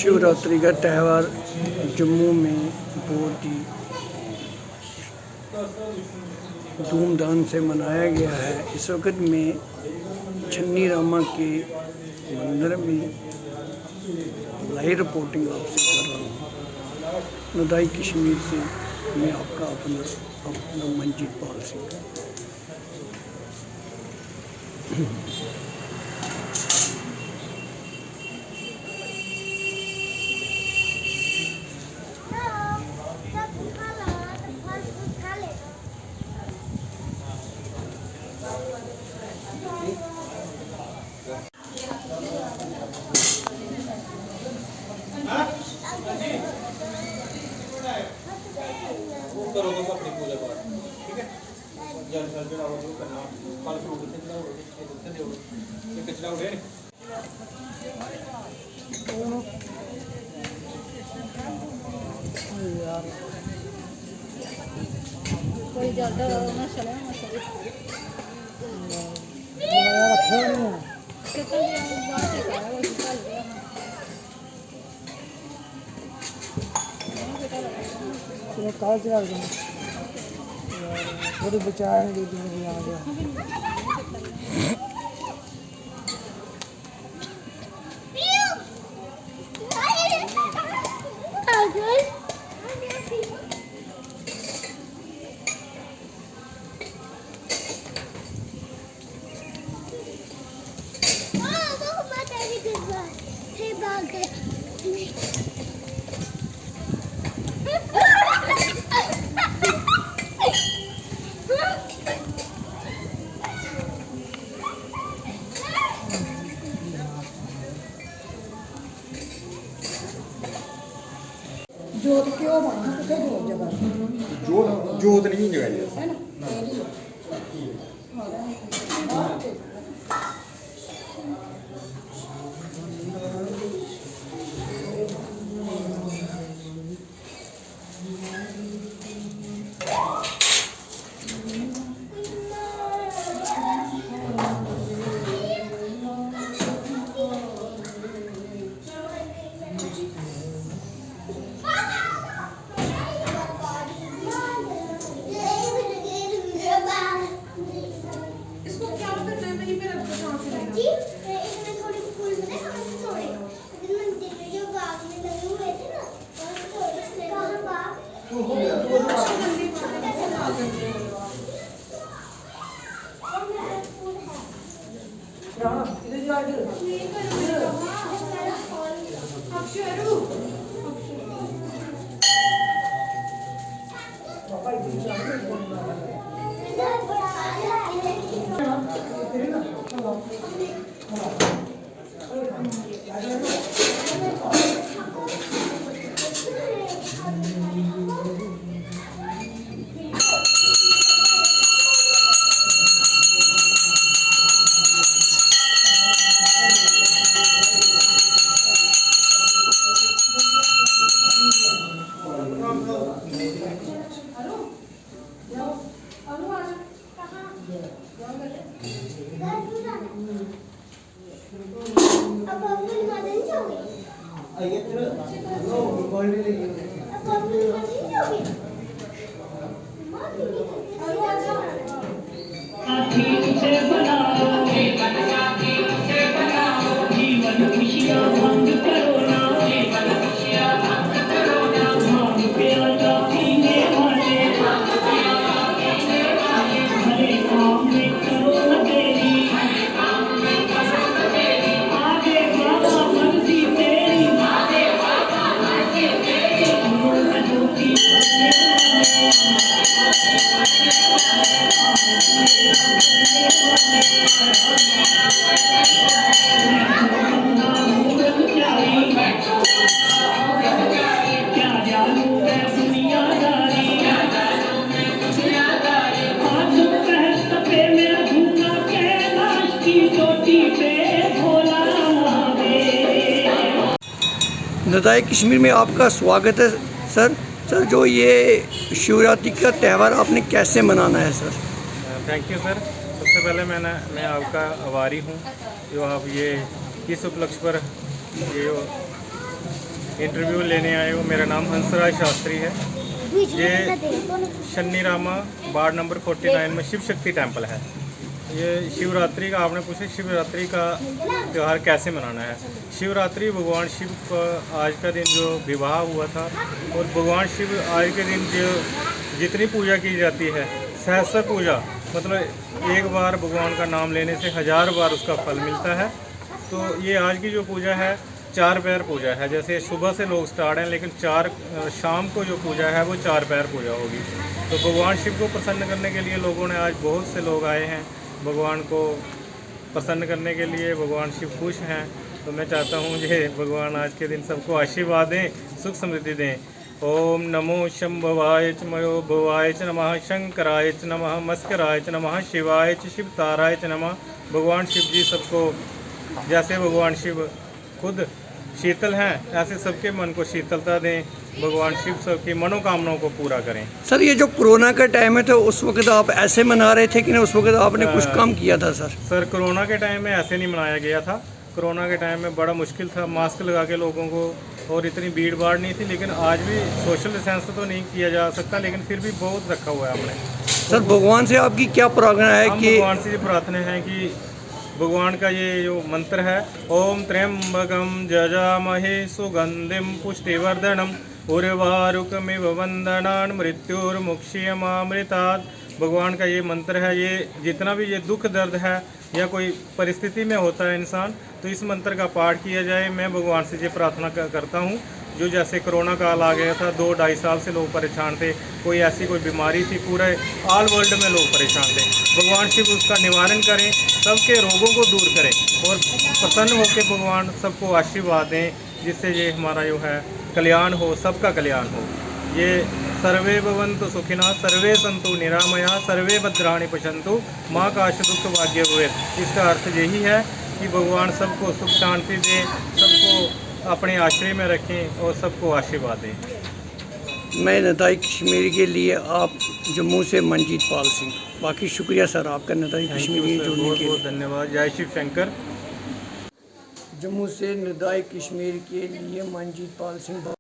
शिवरात्रि का त्यौहार जम्मू में बहुत ही धूमधाम से मनाया गया है। इस वक्त मैं छन्नी रामा के मंदिर में लाइव रिपोर्टिंग आपसे कर रहा हूँ। नदाई कश्मीर से मैं आपका अपना मंजीत पाल सिंह। करो तो अपनी पूजा पाठ, ठीक है। जल जल चढ़ाओ जो करना, फल फ्रूट से चढ़ाओ, से दो, एक चढ़ाओ रे। यार कोई ज़्यादा ना चले ना चले यार रखे नहीं है। कितना बात है क्या वो निकाल दिया तो काल से आ गया यार, थोड़ी बचाए दो दिन भी आ गया। जोत क्यों बना कितने जोत जगह जोत नहीं जगाई है ना नदाई कश्मीर में आपका स्वागत है सर। सर जो ये शिवरात्रि का त्यौहार आपने कैसे मनाना है सर? Thank you sir. सबसे पहले मैं आपका आभारी हूँ जो आप ये इस उपलक्ष्य पर ये इंटरव्यू लेने आए हो। मेरा नाम हंसराज शास्त्री है। ये शनि रामा वार्ड नंबर 49 में शिव शक्ति टेम्पल है। ये शिवरात्रि का, आपने पूछा शिवरात्रि का त्यौहार कैसे मनाना है। शिवरात्रि भगवान शिव का आज का दिन जो विवाह हुआ था, और भगवान शिव आज के दिन जो जितनी पूजा की जाती है, सहस्त्र पूजा, मतलब एक बार भगवान का नाम लेने से 1000 बार उसका फल मिलता है। तो ये आज की जो पूजा है 4 पैर पूजा है। जैसे सुबह से लोग स्टार्ट हैं, लेकिन शाम को जो पूजा है वो 4 पैर पूजा होगी। तो भगवान शिव को प्रसन्न करने के लिए लोगों ने, आज बहुत से लोग आए हैं भगवान को प्रसन्न करने के लिए। भगवान शिव खुश हैं। तो मैं चाहता हूँ ये भगवान आज के दिन सबको आशीर्वाद दें, सुख समृद्धि दें। ओम नमो शंभवाय च मयो भवाय च नमः, शंकराय च नमः, मस्कराय च नमः, शिवाय च शिव ताराय च नमः। भगवान शिव जी सबको, जैसे भगवान शिव खुद शीतल हैं, ऐसे सबके मन को शीतलता दें। भगवान शिव सबकी मनोकामनाओं को पूरा करें। सर ये जो कोरोना का टाइम है, तो उस वक्त आप ऐसे मना रहे थे कि नहीं, उस वक्त आपने कुछ काम किया था सर? सर कोरोना के टाइम में ऐसे नहीं मनाया गया था। कोरोना के टाइम में बड़ा मुश्किल था, मास्क लगा के लोगों को, और इतनी भीड़ भाड़ नहीं थी। लेकिन आज भी सोशल डिस्टेंस तो नहीं किया जा सकता, लेकिन फिर भी बहुत रखा हुआ है हमने। सर भगवान से आपकी क्या प्रार्थना है हम कि भगवान से ये प्रार्थना है कि भगवान का ये जो मंत्र है, ओम त्र्यंबकम जजामहे सुगंधिम पुष्टिवर्धनम उर्वारुकमिव वंदनान् मृत्युर्मुक्षीयमामृतात्। भगवान का ये मंत्र है। ये जितना भी ये दुख दर्द है या कोई परिस्थिति में होता है इंसान, तो इस मंत्र का पाठ किया जाए। मैं भगवान से ये प्रार्थना करता हूँ। जो जैसे कोरोना काल आ गया था, 2-2.5 साल से लोग परेशान थे, कोई ऐसी कोई बीमारी थी, पूरे ऑल वर्ल्ड में लोग परेशान थे। भगवान शिव उसका निवारण करें, सबके रोगों को दूर करें, और प्रसन्न होकर भगवान सबको आशीर्वाद दें, जिससे ये हमारा जो है कल्याण हो, सबका कल्याण हो। ये सर्वे भवन्तु सुखिनः, सर्वे सन्तु निरामया, सर्वे भद्राणि पश्यन्तु, माँ काश दुख भाग्य हुए। इसका अर्थ यही है कि भगवान सबको सुख शांति दें, सबको अपने आश्रय में रखें और सबको आशीर्वाद दें। मैं नताई कश्मीर के लिए आप जम्मू से मनजीत पाल सिंह। बाकी शुक्रिया सर आपका नताई कश्मीर से जुड़ने बहुत के बहुत लिए। धन्यवाद। जय शिव शंकर। जम्मू से नदाई कश्मीर के लिए मनजीत पाल सिंह।